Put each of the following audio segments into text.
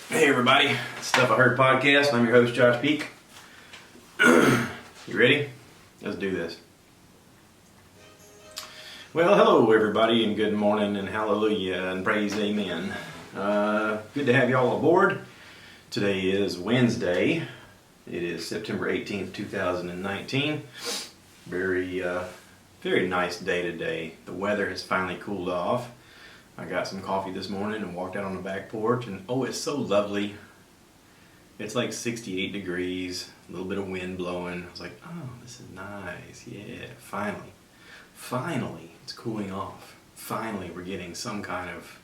Hey everybody, Stuff I Heard podcast. I'm your host Josh Peak. You ready? Let's do this. Well, hello everybody, and good morning, and hallelujah, and praise amen. Good to have you all aboard. Today is Wednesday. It is September 18th, 2019. Very nice day today. The weather has finally cooled off. I got some coffee this morning and walked out on the back porch, and oh, it's so lovely. It's like 68 degrees, a little bit of wind blowing. I was like, oh, this is nice. Yeah, finally, it's cooling off. Finally, we're getting some kind of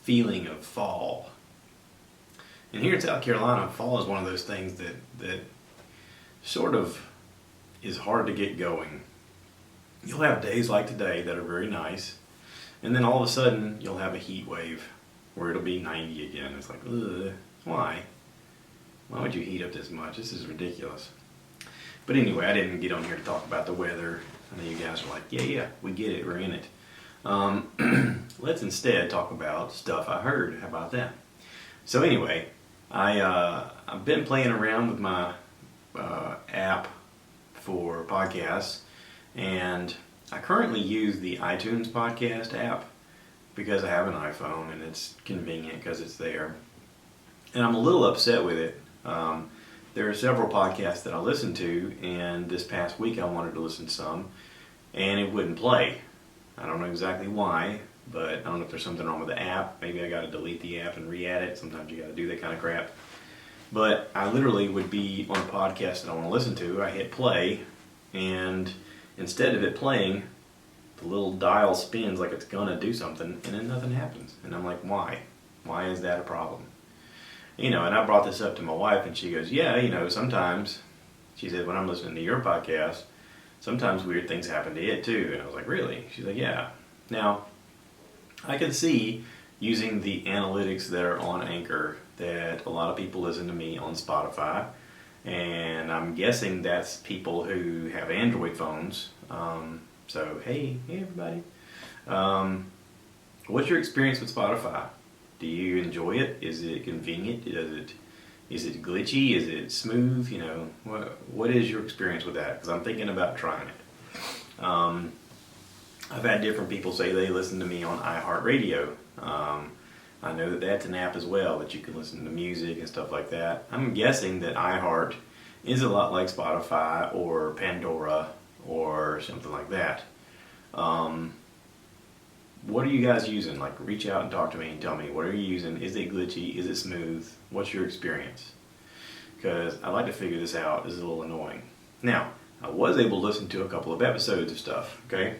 feeling of fall. And here in South Carolina, fall is one of those things that sort of is hard to get going. You'll have days like today that are very nice. And then all of a sudden, you'll have a heat wave where it'll be 90 again. It's like, ugh, why? Why would you heat up this much? This is ridiculous. But anyway, I didn't get on here to talk about the weather. I know you guys are like, yeah, we get it, we're in it. Let's instead talk about stuff I heard. How about that? So anyway, I've been playing around with my app for podcasts, and I currently use the iTunes podcast app because I have an iPhone and it's convenient because it's there. And I'm a little upset with it. There are several podcasts that I listen to, and this past week I wanted to listen to some, and it wouldn't play. I don't know exactly why, but I don't know if there's something wrong with the app. Maybe I got to delete the app and re-add it. Sometimes you got to do that kind of crap. But I literally would be on a podcast that I want to listen to. I hit play, and instead of it playing, the little dial spins like it's gonna do something, and then nothing happens. And I'm like, why? Why is that a problem? And I brought this up to my wife, and she goes, yeah, sometimes, she said, when I'm listening to your podcast, sometimes weird things happen to it too. And I was like, really? She's like, yeah. Now, I can see using the analytics that are on Anchor that a lot of people listen to me on Spotify. And I'm guessing that's people who have Android phones. So, hey everybody. What's your experience with Spotify? Do you enjoy it? Is it convenient? Is it glitchy? Is it smooth? What is your experience with that? Because I'm thinking about trying it. I've had different people say they listen to me on iHeartRadio. I know that that's an app as well that you can listen to music and stuff like that. I'm guessing that iHeart is a lot like Spotify or Pandora or something like that. What are you guys using? Like, reach out and talk to me and tell me, what are you using? Is it glitchy? Is it smooth? What's your experience? Because I'd like to figure this out. This is a little annoying. Now, I was able to listen to a couple of episodes of stuff, okay?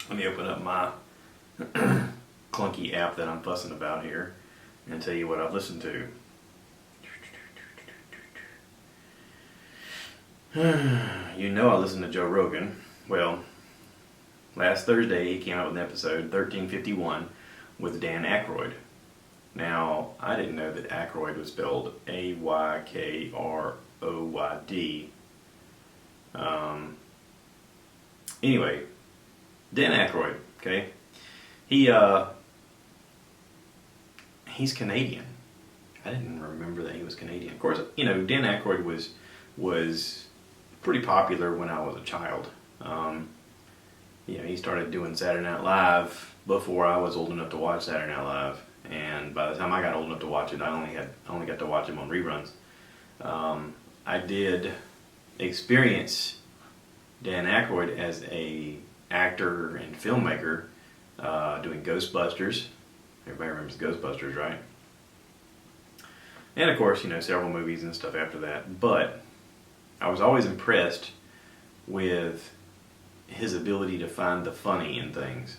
Let me open up my clunky app that I'm fussing about here and tell you what I've listened to. I listen to Joe Rogan. Well, last Thursday he came out with an episode 1351 with Dan Aykroyd. Now, I didn't know that Aykroyd was spelled Aykrod. Anyway, Dan Aykroyd, okay? He's Canadian. I didn't remember that he was Canadian. Of course, Dan Aykroyd was pretty popular when I was a child. He started doing Saturday Night Live before I was old enough to watch Saturday Night Live, and by the time I got old enough to watch it, I only got to watch him on reruns. I did experience Dan Aykroyd as a actor and filmmaker doing Ghostbusters. Everybody remembers Ghostbusters, right? And of course, several movies and stuff after that. But I was always impressed with his ability to find the funny in things.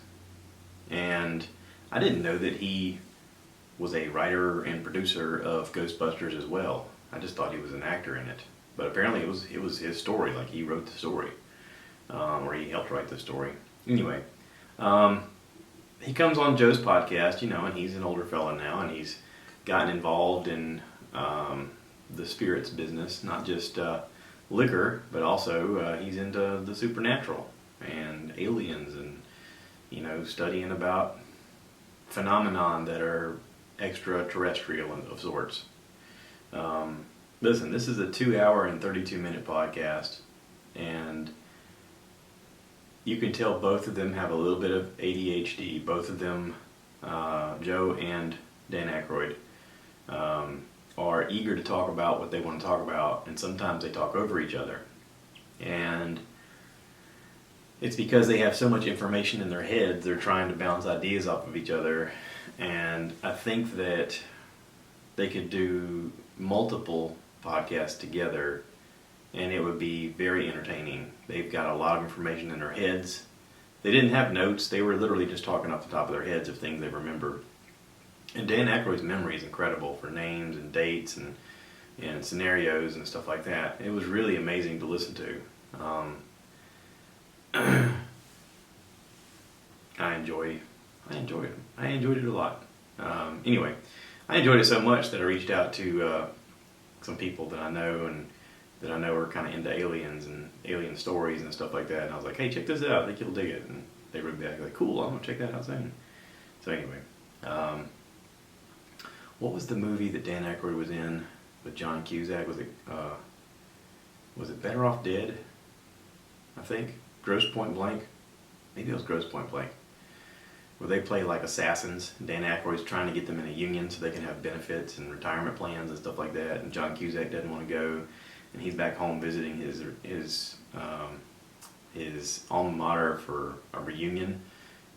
And I didn't know that he was a writer and producer of Ghostbusters as well. I just thought he was an actor in it. But apparently it was his story, like he wrote the story. Or he helped write the story. Anyway, he comes on Joe's podcast, and he's an older fella now, and he's gotten involved in the spirits business, not just liquor, but also he's into the supernatural and aliens and, studying about phenomenon that are extraterrestrial of sorts. Listen, this is a 2 hour and 32-minute podcast, and you can tell both of them have a little bit of ADHD. Both of them, Joe and Dan Aykroyd, are eager to talk about what they want to talk about, and sometimes they talk over each other. And it's because they have so much information in their heads, they're trying to bounce ideas off of each other. And I think that they could do multiple podcasts together and it would be very entertaining. They've got a lot of information in their heads. They didn't have notes, they were literally just talking off the top of their heads of things they remember. And Dan Aykroyd's memory is incredible for names and dates and scenarios and stuff like that. It was really amazing to listen to. I enjoyed it a lot. Anyway, I enjoyed it so much that I reached out to some people that I know and that I know are kind of into aliens and alien stories and stuff like that. And I was like, hey, check this out. I think you'll dig it. And they wrote back like, cool, I'm going to check that out soon. So anyway, what was the movie that Dan Aykroyd was in with John Cusack? Was it Better Off Dead? I think. Gross Point Blank? Maybe it was Gross Point Blank. Where they play like assassins. Dan Aykroyd's trying to get them in a union so they can have benefits and retirement plans and stuff like that. And John Cusack doesn't want to go. And he's back home visiting his alma mater for a reunion.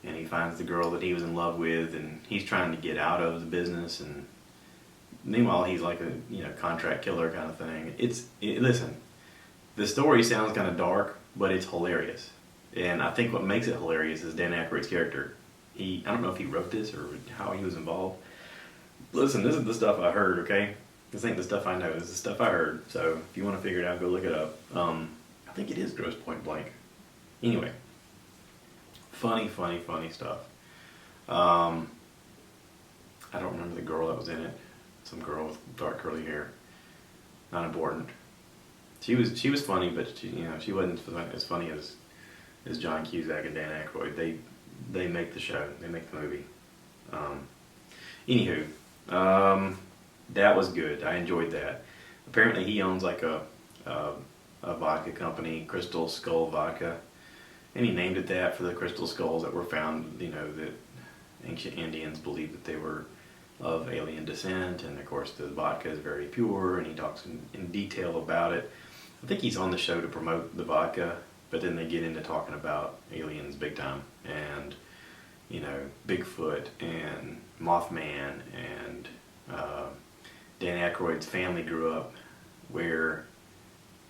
And he finds the girl that he was in love with, and he's trying to get out of the business. And meanwhile, he's like a contract killer kind of thing. Listen, the story sounds kind of dark, but it's hilarious. And I think what makes it hilarious is Dan Aykroyd's character. I don't know if he wrote this or how he was involved. Listen, this is the stuff I heard, okay? This ain't the stuff I know. This is the stuff I heard. So if you want to figure it out, go look it up. I think it is Gross Point Blank. Anyway, funny stuff. I don't remember the girl that was in it. Some girl with dark curly hair. Not important. She was funny, but she wasn't as funny as John Cusack and Dan Aykroyd. They make the show. They make the movie. Anywho, that was good. I enjoyed that. Apparently, he owns like a vodka company, Crystal Skull Vodka, and he named it that for the crystal skulls that were found. That ancient Indians believed that they were of alien descent, and of course the vodka is very pure. And he talks in detail about it. I think he's on the show to promote the vodka. But then they get into talking about aliens big time, and Bigfoot and Mothman, and Dan Aykroyd's family grew up where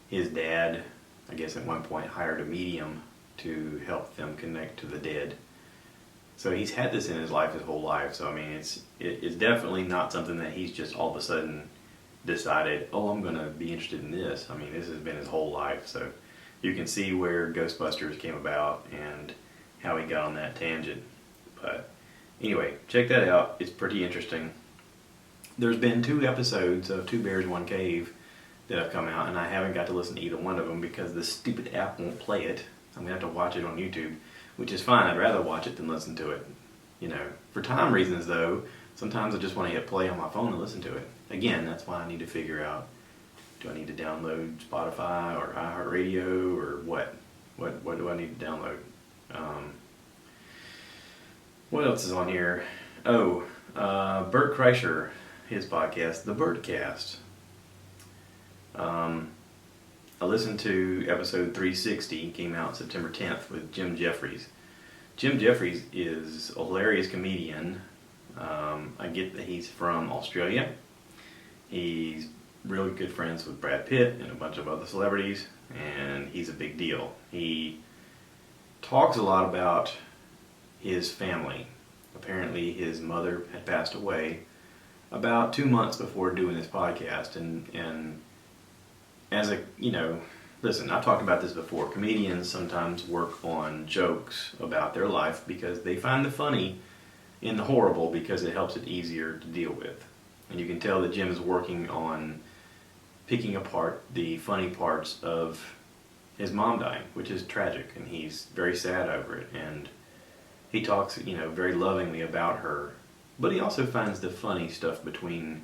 his dad, I guess at one point, hired a medium to help them connect to the dead. So he's had this in his life his whole life. So I mean, it's definitely not something that he's just all of a sudden decided, oh, I'm going to be interested in this. I mean, this has been his whole life. So you can see where Ghostbusters came about and how he got on that tangent. But anyway, check that out. It's pretty interesting. There's been 2 episodes of 2 Bears, 1 Cave that have come out, and I haven't got to listen to either one of them because the stupid app won't play it. I'm going to have to watch it on YouTube, which is fine. I'd rather watch it than listen to it. For time reasons, though, sometimes I just want to hit play on my phone and listen to it. Again, that's why I need to figure out, do I need to download Spotify or iHeartRadio or what? What do I need to download? What else is on here? Oh, Bert Kreische, his podcast, The Bertcast. I listened to episode 360, came out September 10th with Jim Jefferies. Jim Jefferies is a hilarious comedian. I get that he's from Australia. He's really good friends with Brad Pitt and a bunch of other celebrities, and he's a big deal. He talks a lot about his family. Apparently his mother had passed away about 2 months before doing this podcast, and as listen, I've talked about this before. Comedians sometimes work on jokes about their life because they find the funny in the horrible because it helps it easier to deal with. And you can tell that Jim is working on picking apart the funny parts of his mom dying, which is tragic, and he's very sad over it. And he talks, very lovingly about her, But he also finds the funny stuff between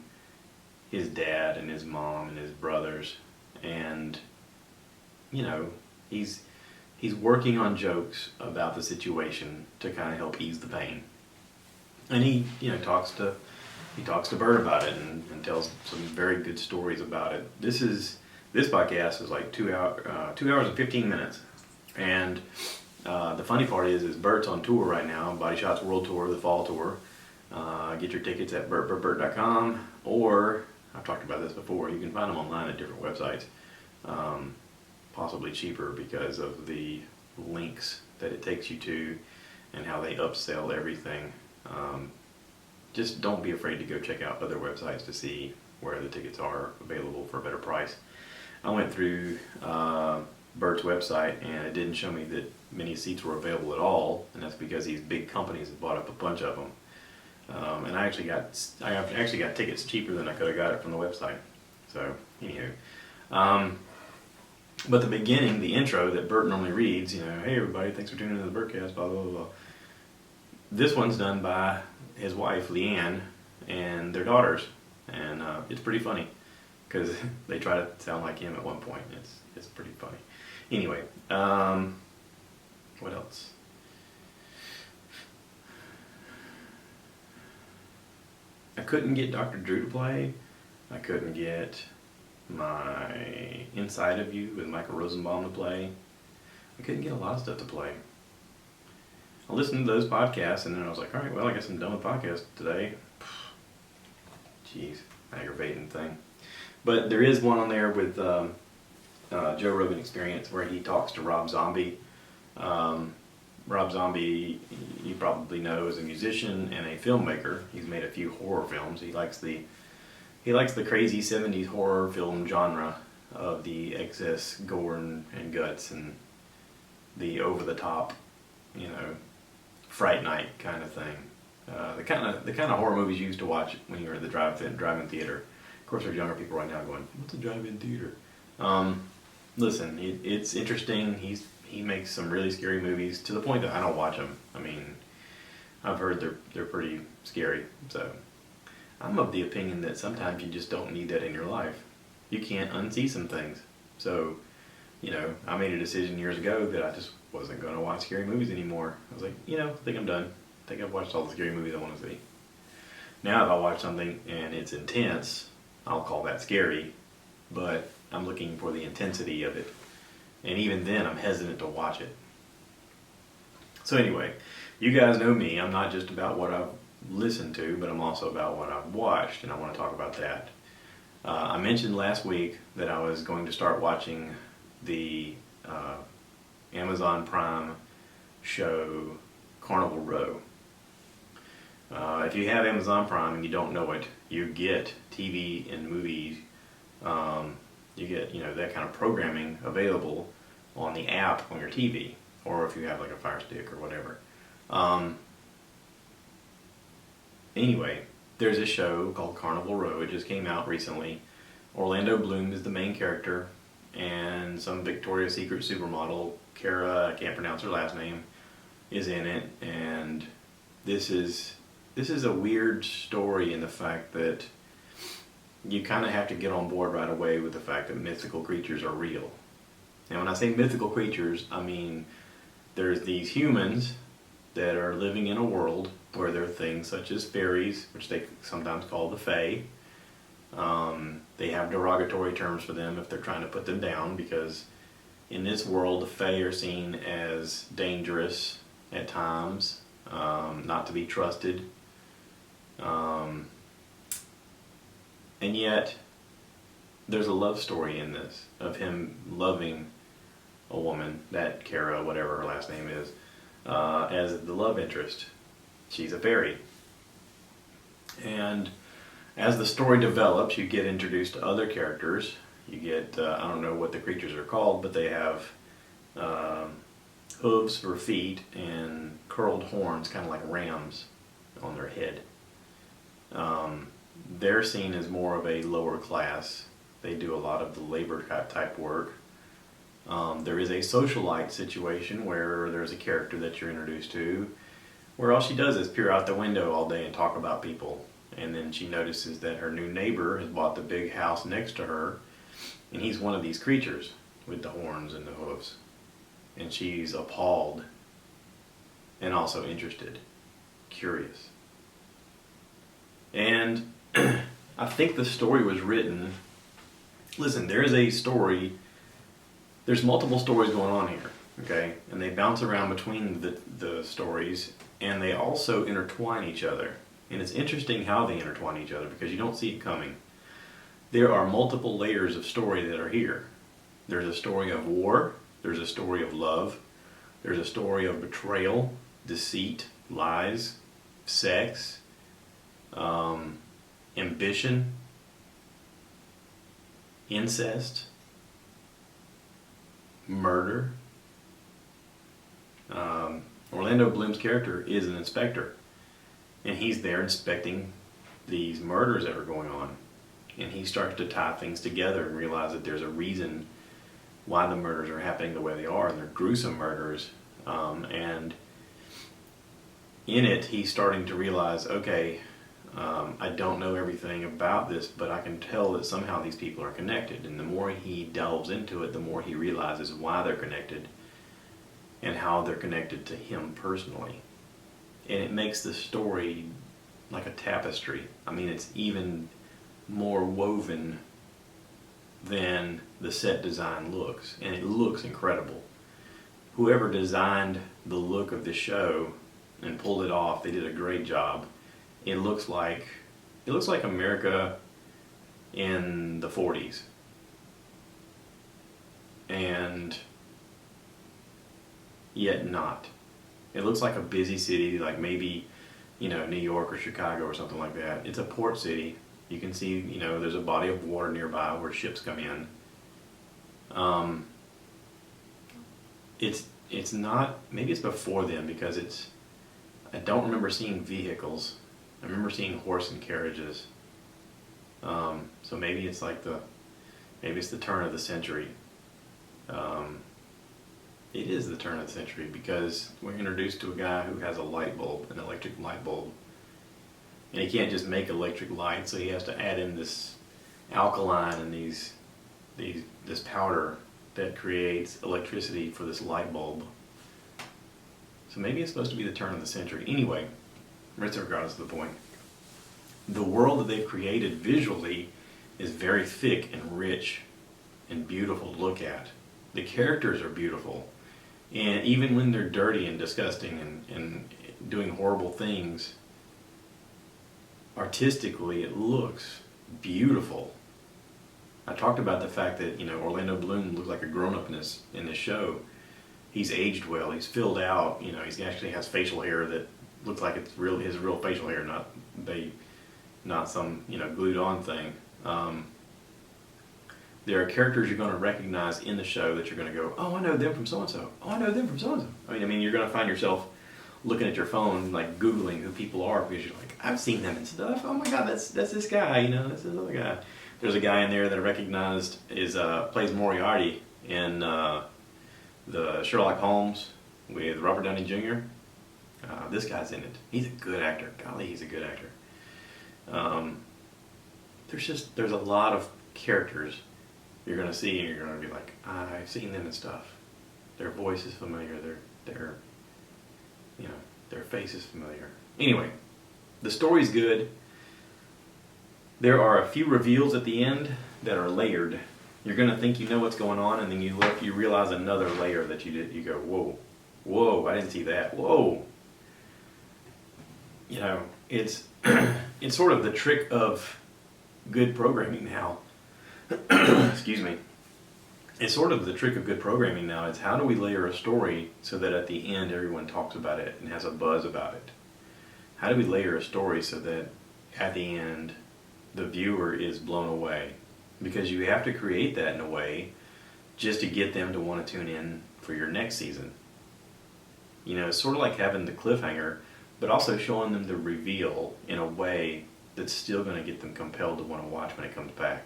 his dad and his mom and his brothers, and you know, he's working on jokes about the situation to kind of help ease the pain. And he talks to Bert about it and tells some very good stories about it. This podcast is like 2 hours and 15 minutes. And the funny part is Bert's on tour right now, Body Shots World Tour, the fall tour. Get your tickets at bertbertbert.com, or I've talked about this before, you can find them online at different websites. Possibly cheaper because of the links that it takes you to and how they upsell everything. Just don't be afraid to go check out other websites to see where the tickets are available for a better price. I went through Bert's website and it didn't show me that many seats were available at all, and that's because these big companies have bought up a bunch of them. And I actually got tickets cheaper than I could have got it from the website. So anywho, but the beginning, the intro that Bert normally reads, hey everybody, thanks for tuning in to the Bertcast, blah blah blah. This one's done by his wife Leanne and their daughters, and it's pretty funny because they try to sound like him at one point. It's pretty funny. Anyway, what else? I couldn't get Dr. Drew to play. I couldn't get my Inside of You with Michael Rosenbaum to play. I couldn't get a lot of stuff to play. I listened to those podcasts and then I was like, all right, well, I guess I'm done with podcasts today. Jeez, aggravating thing. But there is one on there with Joe Rogan Experience where he talks to Rob Zombie. Rob Zombie, you probably know, is a musician and a filmmaker. He's made a few horror films. He likes the crazy 70s horror film genre of the excess gore and guts and the over-the-top, Fright Night kind of thing. The kind of horror movies you used to watch when you were at the drive-in theater. Of course, there's younger people right now going, "What's a drive-in theater?" Listen, it's interesting. He makes some really scary movies to the point that I don't watch them. I mean, I've heard they're pretty scary. So I'm of the opinion that sometimes you just don't need that in your life. You can't unsee some things. So, I made a decision years ago that I just wasn't going to watch scary movies anymore. I was like, I think I'm done. I think I've watched all the scary movies I want to see. Now if I watch something and it's intense, I'll call that scary, but I'm looking for the intensity of it. And even then, I'm hesitant to watch it. So anyway, you guys know me. I'm not just about what I've listened to, but I'm also about what I've watched, and I want to talk about that. I mentioned last week that I was going to start watching the Amazon Prime show Carnival Row. If you have Amazon Prime and you don't know it, you get TV and movies. You get that kind of programming available on the app on your TV, or if you have like a Fire Stick or whatever. Anyway, there's a show called Carnival Row. It just came out recently. Orlando Bloom is the main character, and some Victoria's Secret supermodel, Kara, I can't pronounce her last name, is in it. And this is a weird story in the fact that you kind of have to get on board right away with the fact that mythical creatures are real. And when I say mythical creatures, I mean there's these humans that are living in a world where there are things such as fairies, which they sometimes call the Fae. They have derogatory terms for them if they're trying to put them down, because in this world the Fae are seen as dangerous at times, not to be trusted. And yet there's a love story in this of him loving a woman, that Kara, whatever her last name is, as the love interest. She's a fairy. And as the story develops, you get introduced to other characters. You get, I don't know what the creatures are called, but they have hooves for feet and curled horns, kind of like rams, on their head. They're seen as more of a lower class. They do a lot of the labor type work. There is a socialite situation where there's a character that you're introduced to where all she does is peer out the window all day and talk about people. And then she notices that her new neighbor has bought the big house next to her, and he's one of these creatures with the horns and the hooves. And she's appalled and also interested, curious. And I think the story was written, listen, there is a story, there's multiple stories going on here, okay? And they bounce around between the stories, and they also intertwine each other. And it's interesting how they intertwine each other because you don't see it coming. There are multiple layers of story that are here. There's a story of war, there's a story of love, there's a story of betrayal, deceit, lies, sex, ambition, incest, murder. Orlando Bloom's character is an inspector, and he's there inspecting these murders that are going on. And he starts to tie things together and realize that there's a reason why the murders are happening the way they are, and they're gruesome murders. And in it, he's starting to realize, okay, I don't know everything about this, but I can tell that somehow these people are connected. And the more he delves into it, the more he realizes why they're connected and how they're connected to him personally. And it makes the story like a tapestry. I mean, it's even more woven than the set design looks, and it looks incredible. Whoever designed the look of the show and pulled it off, they did a great job. It looks like America in the 40s, and yet not. It looks like a busy city, like maybe, New York or Chicago or something like that. It's a port city. You can see, there's a body of water nearby where ships come in. It's not, maybe it's before then, because I don't remember seeing vehicles. I remember seeing horse and carriages. So maybe it's the turn of the century. It is the turn of the century because we're introduced to a guy who has a light bulb, an electric light bulb. And he can't just make electric light, so he has to add in this alkaline and this powder that creates electricity for this light bulb. So maybe it's supposed to be the turn of the century. Anyway, regardless of the point. The world that they've created visually is very thick and rich and beautiful to look at. The characters are beautiful. And even when they're dirty and disgusting and doing horrible things, artistically it looks beautiful. I talked about the fact that Orlando Bloom looks like a grown-up in this show. He's aged well. He's filled out. He actually has facial hair that looks like it's his real facial hair, not some glued on thing. There are characters you're going to recognize in the show that you're going to go, oh, I know them from so and so. Oh, I know them from so and so. I mean, you're going to find yourself looking at your phone, like Googling who people are, because you're like, I've seen them and stuff. Oh my God, that's this guy. That's this other guy. There's a guy in there that I recognized plays Moriarty in the Sherlock Holmes with Robert Downey Jr. This guy's in it. He's a good actor. Golly, he's a good actor. There's a lot of characters you're going to see, and you're going to be like, I've seen them and stuff. Their voice is familiar. Their face is familiar. Anyway, the story's good. There are a few reveals at the end that are layered. You're going to think you know what's going on, and then you look, you realize another layer that you go, whoa, I didn't see that. Whoa. It's it's sort of the trick of good programming now. Excuse me. It's sort of the trick of good programming now. It's how do we layer a story so that at the end everyone talks about it and has a buzz about it? How do we layer a story so that at the end the viewer is blown away? Because you have to create that in a way just to get them to want to tune in for your next season. It's sort of like having the cliffhanger, but also showing them the reveal in a way that's still going to get them compelled to want to watch when it comes back.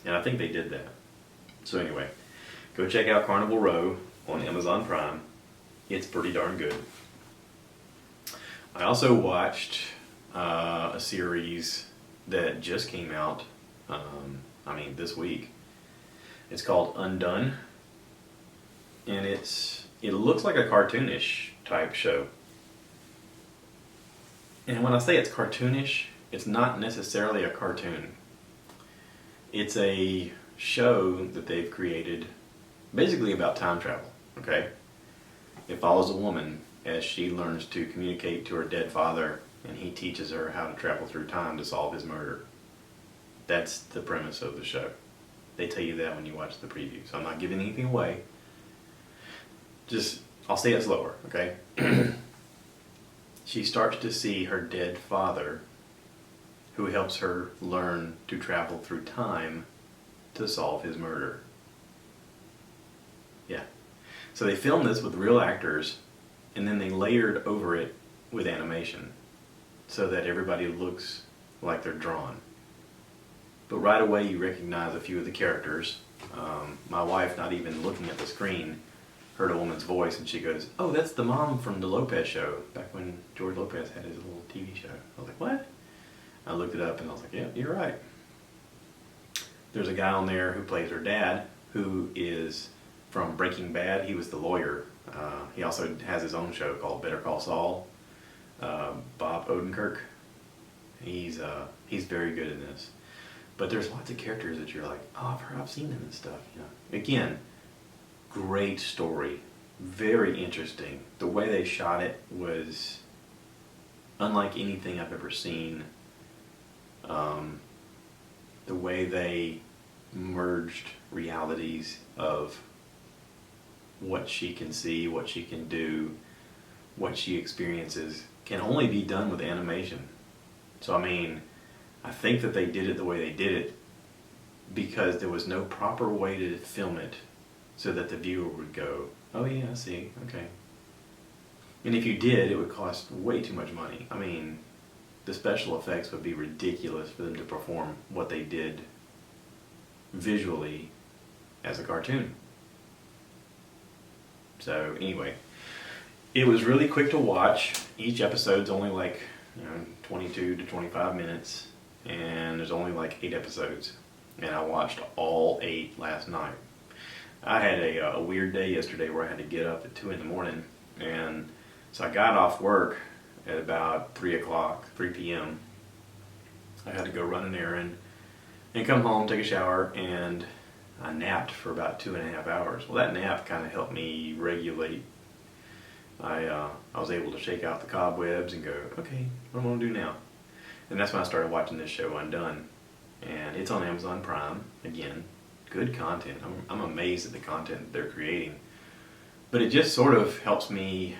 And I think they did that. So anyway, go check out Carnival Row on Amazon Prime. It's pretty darn good. I also watched a series that just came out, this week. It's called Undone, and it looks like a cartoonish type show. And when I say it's cartoonish, it's not necessarily a cartoon. It's a show that they've created basically about time travel, okay? It follows a woman as she learns to communicate to her dead father, and he teaches her how to travel through time to solve his murder. That's the premise of the show. They tell you that when you watch the preview, so I'm not giving anything away. I'll say it slower, okay? She starts to see her dead father, who helps her learn to travel through time to solve his murder. Yeah. So they filmed this with real actors, and then they layered over it with animation so that everybody looks like they're drawn. But right away you recognize a few of the characters. My wife, not even looking at the screen, heard a woman's voice, and she goes, "Oh, that's the mom from the Lopez show," back when George Lopez had his little TV show. I was like, "What?" I looked it up and I was like, "Yeah, you're right." There's a guy on there who plays her dad, who is from Breaking Bad. He was the lawyer. He also has his own show called Better Call Saul. Bob Odenkirk. He's very good in this. But there's lots of characters that you're like, "Oh, I've seen them and stuff." You know. Again, great story, very interesting. The way they shot it was unlike anything I've ever seen. The way they merged realities of what she can see, what she can do, what she experiences, can only be done with animation. So I think that they did it the way they did it because there was no proper way to film it so that the viewer would go, "Oh yeah, I see, okay." And if you did, it would cost way too much money. The special effects would be ridiculous for them to perform what they did visually as a cartoon. So anyway, it was really quick to watch. Each episode's only 22 to 25 minutes, and there's only 8 episodes. And I watched all 8 last night. I had a weird day yesterday where I had to get up at 2 in the morning, and so I got off work at about 3 p.m. I had to go run an errand and come home, take a shower, and I napped for about 2.5 hours. Well, that nap kind of helped me regulate. I was able to shake out the cobwebs and go, "Okay, what am I going to do now?" And that's when I started watching this show, Undone. And it's on Amazon Prime. Again, good content. I'm amazed at the content they're creating. But it just sort of helps me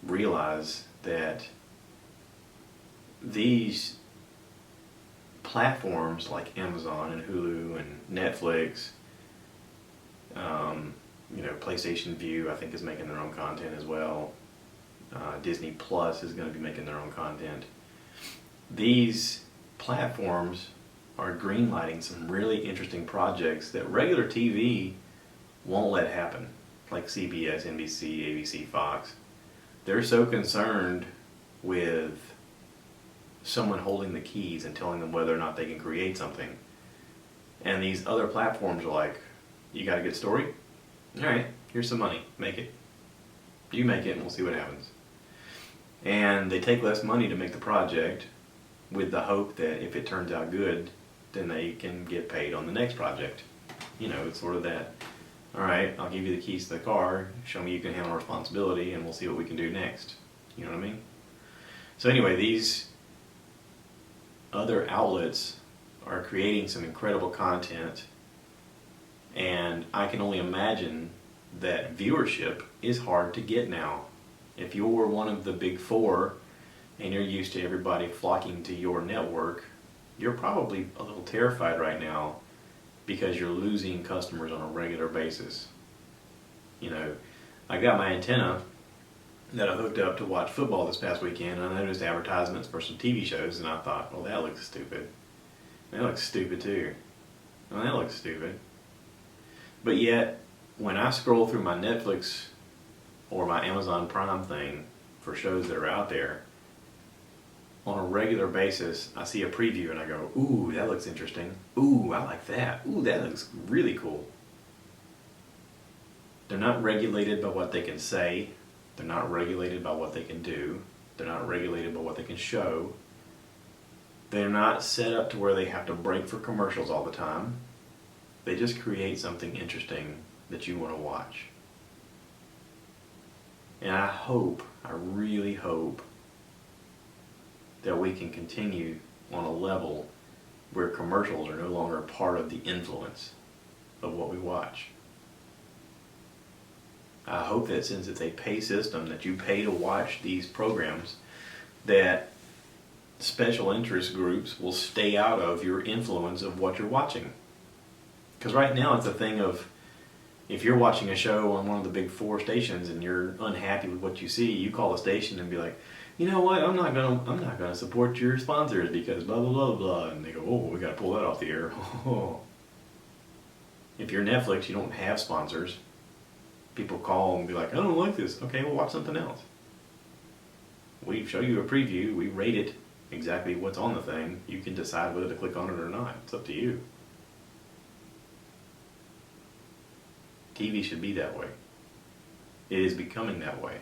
realize that these platforms like Amazon and Hulu and Netflix, PlayStation View, I think, is making their own content as well. Disney Plus is going to be making their own content. These platforms are greenlighting some really interesting projects that regular TV won't let happen, like CBS, NBC, ABC, Fox. They're so concerned with someone holding the keys and telling them whether or not they can create something. And these other platforms are like, "You got a good story? Alright, here's some money, make it. You make it and we'll see what happens." And they take less money to make the project with the hope that if it turns out good, then they can get paid on the next project. It's sort of that, "Alright, I'll give you the keys to the car, show me you can handle responsibility, and we'll see what we can do next." You know what I mean? So anyway, these other outlets are creating some incredible content, and I can only imagine that viewership is hard to get now. If you're one of the big 4 and you're used to everybody flocking to your network, you're probably a little terrified right now because you're losing customers on a regular basis. I got my antenna that I hooked up to watch football this past weekend, and I noticed advertisements for some TV shows, and I thought, "Well, that looks stupid." That looks stupid too. Well, that looks stupid. But yet, when I scroll through my Netflix or my Amazon Prime thing for shows that are out there, on a regular basis, I see a preview and I go, ooh, that looks interesting. Ooh, I like that. Ooh, that looks really cool. They're not regulated by what they can say. They're not regulated by what they can do. They're not regulated by what they can show. They're not set up to where they have to break for commercials all the time. They just create something interesting that you want to watch. And I hope, I really hope, that we can continue on a level where commercials are no longer part of the influence of what we watch. I hope that since it's a pay system, that you pay to watch these programs, that special interest groups will stay out of your influence of what you're watching. Because right now it's a thing of, if you're watching a show on one of the big 4 stations and you're unhappy with what you see, you call the station and be like, you know what, I'm not gonna support your sponsors because blah blah blah blah, and they go, oh, we gotta pull that off the air. If you're Netflix, you don't have sponsors. People call and be like, I don't like this. Okay, we'll watch something else. We show you a preview, we rate it exactly what's on the thing. You can decide whether to click on it or not. It's up to you. TV should be that way. It is becoming that way.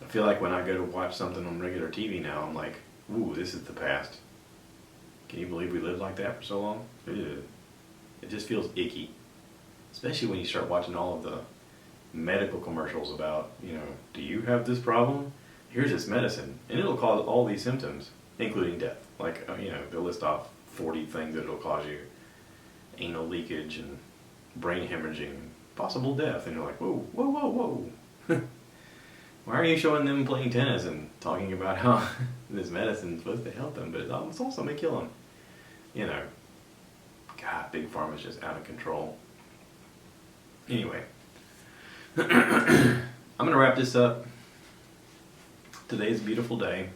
I feel like when I go to watch something on regular TV now, I'm like, ooh, this is the past. Can you believe we lived like that for so long? Ugh. It just feels icky. Especially when you start watching all of the medical commercials about, do you have this problem? Here's this medicine. And it'll cause all these symptoms, including death. Like, they'll list off 40 things that it'll cause you. Anal leakage and brain hemorrhaging, possible death. And you're like, whoa, whoa, whoa, whoa. Why are you showing them playing tennis and talking about how this medicine's supposed to help them, but it's also may kill them? God, Big Pharma's just out of control. Anyway, I'm going to wrap this up. Today's a beautiful day.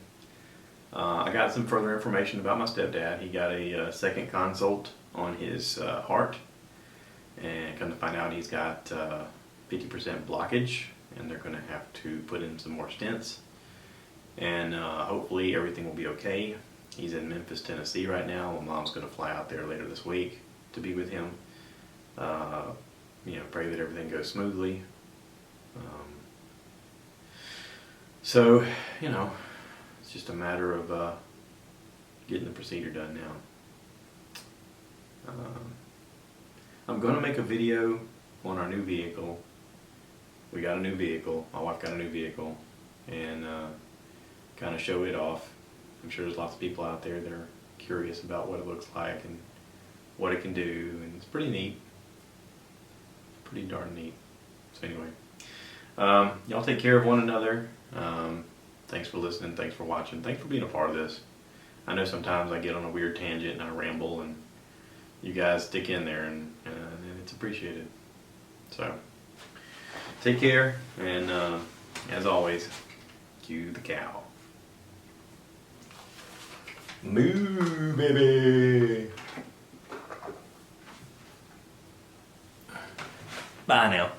I got some further information about my stepdad. He got a second consult on his heart, and come to find out he's got 50% blockage, and they're going to have to put in some more stents, and hopefully everything will be okay. He's in Memphis, Tennessee right now. My mom's going to fly out there later this week to be with him. Pray that everything goes smoothly. So, it's just a matter of getting the procedure done now. I'm going to make a video on our new vehicle. We got a new vehicle. My wife got a new vehicle, and kind of show it off. I'm sure there's lots of people out there that are curious about what it looks like and what it can do, and it's pretty neat. Pretty darn neat. So anyway, y'all take care of one another. Thanks for listening. Thanks for watching. Thanks for being a part of this. I know sometimes I get on a weird tangent and I ramble, and you guys stick in there, and it's appreciated. So take care, and as always, cue the cow. Moo, baby. Bye now.